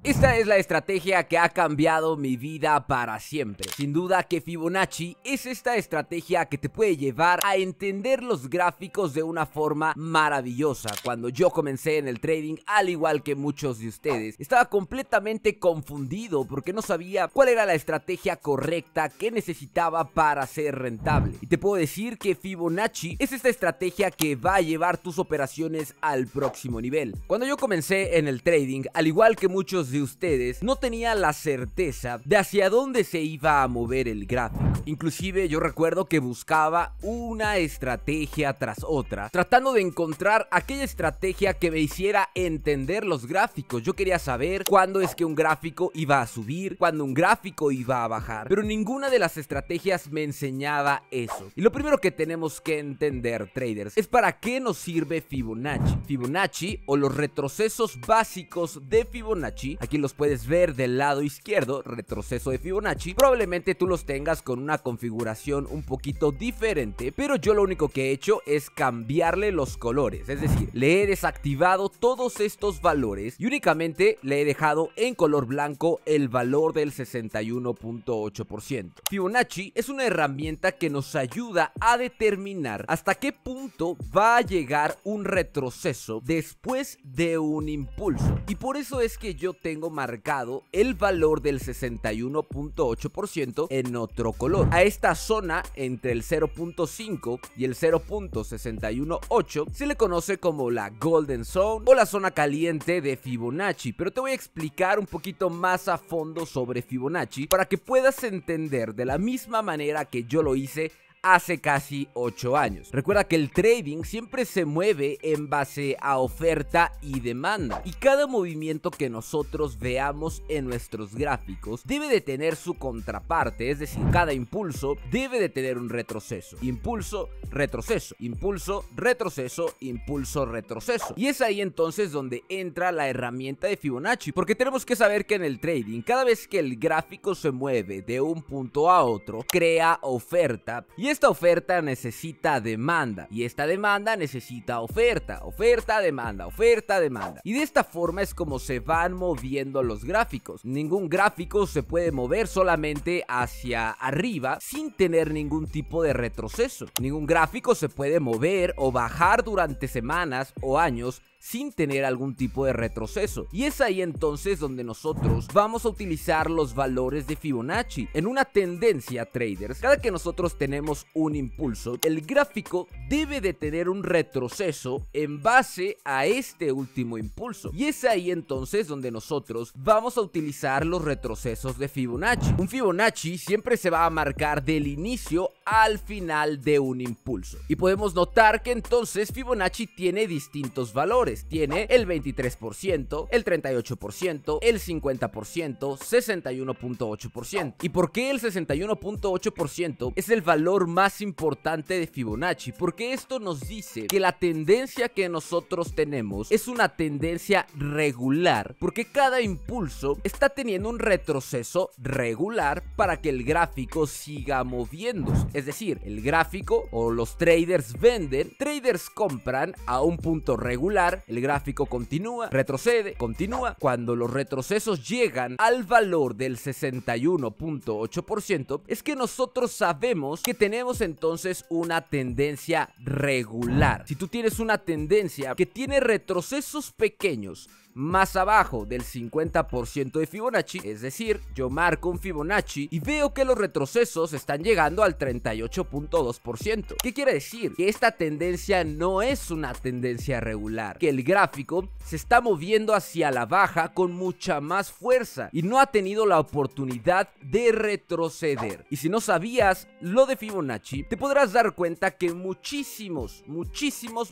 Esta es la estrategia que ha cambiado mi vida para siempre. Sin duda que Fibonacci es esta estrategia que te puede llevar a entender los gráficos de una forma maravillosa. Cuando yo comencé en el trading, al igual que muchos de ustedes, estaba completamente confundido porque no sabía cuál era la estrategia correcta que necesitaba para ser rentable. Y te puedo decir que Fibonacci es esta estrategia que va a llevar tus operaciones al próximo nivel. Cuando yo comencé en el trading, al igual que muchos de ustedes, no tenía la certeza de hacia dónde se iba a mover el gráfico. Inclusive yo recuerdo que buscaba una estrategia tras otra, tratando de encontrar aquella estrategia que me hiciera entender los gráficos. Yo quería saber cuándo es que un gráfico iba a subir, cuándo un gráfico iba a bajar, pero ninguna de las estrategias me enseñaba eso. Y lo primero que tenemos que entender, traders, es para qué nos sirve Fibonacci. Fibonacci, o los retrocesos básicos de Fibonacci, aquí los puedes ver del lado izquierdo, retroceso de Fibonacci. Probablemente tú los tengas con una configuración un poquito diferente, pero yo lo único que he hecho es cambiarle los colores, es decir, le he desactivado todos estos valores y únicamente le he dejado en color blanco el valor del 61.8%. Fibonacci es una herramienta que nos ayuda a determinar hasta qué punto va a llegar un retroceso después de un impulso, y por eso es que yo tengo marcado el valor del 61.8% en otro color. A esta zona entre el 0.5 y el 0.618 se le conoce como la Golden Zone o la zona caliente de Fibonacci, pero te voy a explicar un poquito más a fondo sobre Fibonacci para que puedas entender de la misma manera que yo lo hice hace casi 8 años. Recuerda que el trading siempre se mueve en base a oferta y demanda, y cada movimiento que nosotros veamos en nuestros gráficos debe de tener su contraparte, es decir, cada impulso debe de tener un retroceso, impulso, retroceso, impulso, retroceso, impulso, retroceso. Y es ahí entonces donde entra la herramienta de Fibonacci, porque tenemos que saber que en el trading, cada vez que el gráfico se mueve de un punto a otro, crea oferta, y esta oferta necesita demanda, y esta demanda necesita oferta, oferta, demanda, oferta, demanda. Y de esta forma es como se van moviendo los gráficos. Ningún gráfico se puede mover solamente hacia arriba sin tener ningún tipo de retroceso. Ningún gráfico se puede mover o bajar durante semanas o años sin tener algún tipo de retroceso. Y es ahí entonces donde nosotros vamos a utilizar los valores de Fibonacci. En una tendencia, traders, cada que nosotros tenemos un impulso, el gráfico debe de tener un retroceso en base a este último impulso. Y es ahí entonces donde nosotros vamos a utilizar los retrocesos de Fibonacci. Un Fibonacci siempre se va a marcar del inicio al final de un impulso. Y podemos notar que entonces Fibonacci tiene distintos valores. Tiene el 23%, el 38%, el 50%, 61.8%. ¿Y por qué el 61.8% es el valor más importante de Fibonacci? Porque esto nos dice que la tendencia que nosotros tenemos es una tendencia regular, porque cada impulso está teniendo un retroceso regular para que el gráfico siga moviéndose. Es decir, el gráfico o los traders venden, traders compran a un punto regular, el gráfico continúa, retrocede, continúa. Cuando los retrocesos llegan al valor del 61.8%, es que nosotros sabemos que tenemos entonces una tendencia regular. Si tú tienes una tendencia que tiene retrocesos pequeños más abajo del 50% de Fibonacci, es decir, yo marco un Fibonacci y veo que los retrocesos están llegando al 38.2%. ¿Qué quiere decir? Que esta tendencia no es una tendencia regular, que el gráfico se está moviendo hacia la baja con mucha más fuerza y no ha tenido la oportunidad de retroceder. Y si no sabías lo de Fibonacci, te podrás dar cuenta que muchísimos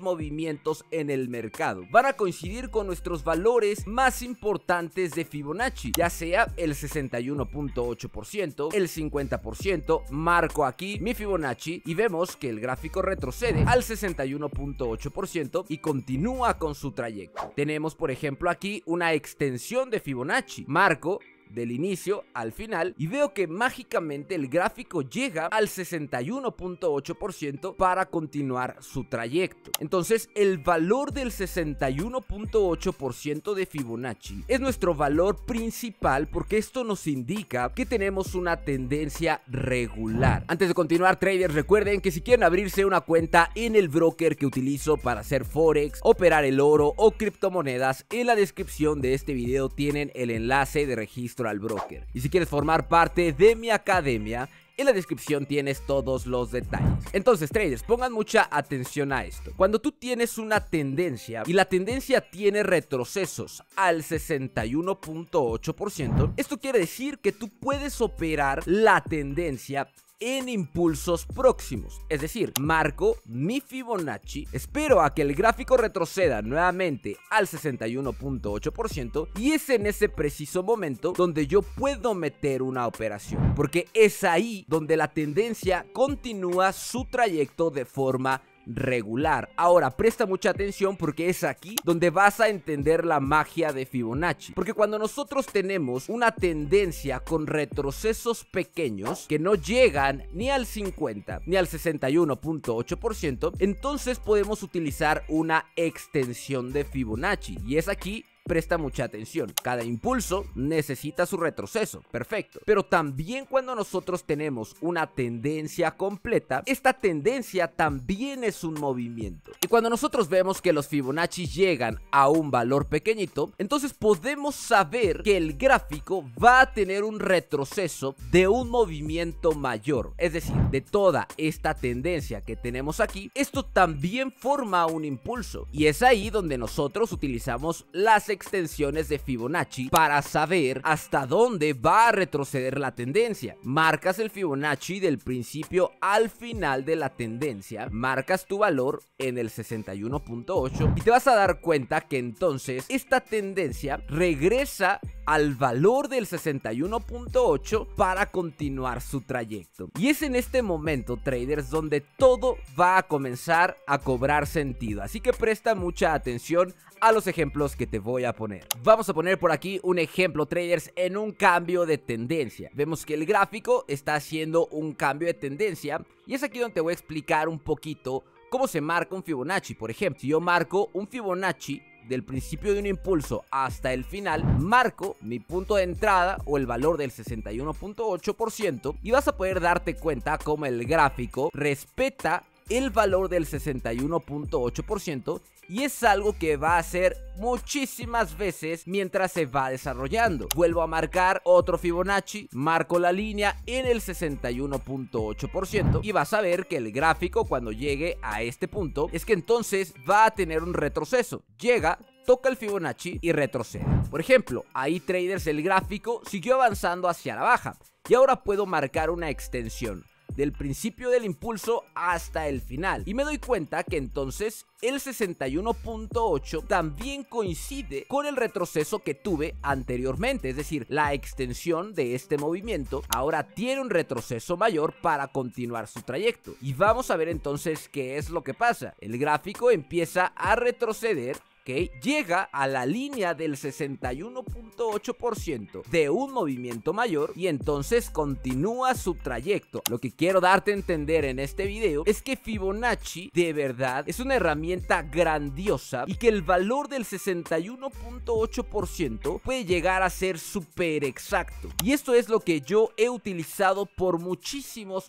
movimientos en el mercado van a coincidir con nuestros valores más importantes de Fibonacci, ya sea el 61.8%, el 50%. Marco aquí mi Fibonacci y vemos que el gráfico retrocede al 61.8% y continúa con su trayecto. Tenemos por ejemplo aquí una extensión de Fibonacci, marco, del inicio al final y veo que mágicamente el gráfico llega al 61.8% para continuar su trayecto. Entonces el valor del 61.8% de Fibonacci es nuestro valor principal porque esto nos indica que tenemos una tendencia regular. Antes de continuar, traders, recuerden que si quieren abrirse una cuenta en el broker que utilizo para hacer forex, operar el oro o criptomonedas, en la descripción de este video tienen el enlace de registro al broker. Y si quieres formar parte de mi academia, en la descripción tienes todos los detalles. Entonces, traders, pongan mucha atención a esto. Cuando tú tienes una tendencia y la tendencia tiene retrocesos al 61.8%, esto quiere decir que tú puedes operar la tendencia en impulsos próximos. Es decir, marco mi Fibonacci, espero a que el gráfico retroceda nuevamente al 61.8% y es en ese preciso momento donde yo puedo meter una operación, porque es ahí donde la tendencia continúa su trayecto de forma regular. Ahora, presta mucha atención porque es aquí donde vas a entender la magia de Fibonacci, porque cuando nosotros tenemos una tendencia con retrocesos pequeños que no llegan ni al 50 ni al 61.8%, entonces podemos utilizar una extensión de Fibonacci y es aquí. Presta mucha atención, cada impulso necesita su retroceso, perfecto. Pero también cuando nosotros tenemos una tendencia completa, esta tendencia también es un movimiento. Y cuando nosotros vemos que los Fibonacci llegan a un valor pequeñito, entonces podemos saber que el gráfico va a tener un retroceso de un movimiento mayor. Es decir, de toda esta tendencia que tenemos aquí, esto también forma un impulso. Y es ahí donde nosotros utilizamos las extensiones de Fibonacci para saber hasta dónde va a retroceder la tendencia. Marcas el Fibonacci del principio al final de la tendencia, marcas tu valor en el 61.8 y te vas a dar cuenta que entonces esta tendencia regresa al valor del 61.8 para continuar su trayecto. Y es en este momento, traders, donde todo va a comenzar a cobrar sentido. Así que presta mucha atención a los ejemplos que te voy a poner. Vamos a poner por aquí un ejemplo, traders, en un cambio de tendencia. Vemos que el gráfico está haciendo un cambio de tendencia y es aquí donde te voy a explicar un poquito cómo se marca un Fibonacci. Por ejemplo, si yo marco un Fibonacci del principio de un impulso hasta el final, marco mi punto de entrada o el valor del 61.8% y vas a poder darte cuenta cómo el gráfico respeta el valor del 61.8% y es algo que va a hacer muchísimas veces mientras se va desarrollando. Vuelvo a marcar otro Fibonacci, marco la línea en el 61.8% y vas a ver que el gráfico cuando llegue a este punto es que entonces va a tener un retroceso. Llega, toca el Fibonacci y retrocede. Por ejemplo, ahí, traders, el gráfico siguió avanzando hacia la baja y ahora puedo marcar una extensión del principio del impulso hasta el final y me doy cuenta que entonces el 61.8 también coincide con el retroceso que tuve anteriormente, es decir, la extensión de este movimiento ahora tiene un retroceso mayor para continuar su trayecto. Y vamos a ver entonces qué es lo que pasa. El gráfico empieza a retroceder, ¿ok? Llega a la línea del 61.8% de un movimiento mayor y entonces continúa su trayecto. Lo que quiero darte a entender en este video es que Fibonacci de verdad es una herramienta grandiosa y que el valor del 61.8% puede llegar a ser súper exacto. Y esto es lo que yo he utilizado por muchísimos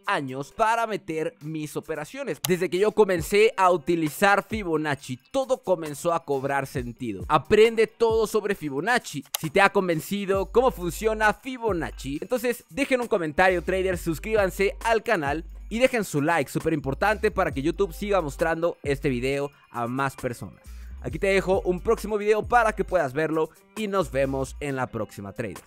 años para meter mis operaciones. Desde que yo comencé a utilizar Fibonacci, todo comenzó a cobrar sentido. Aprende todo sobre Fibonacci. Si te ha convencido cómo funciona Fibonacci, entonces dejen un comentario, traders, suscríbanse al canal y dejen su like, súper importante para que YouTube siga mostrando este video a más personas. Aquí te dejo un próximo video para que puedas verlo y nos vemos en la próxima, traders.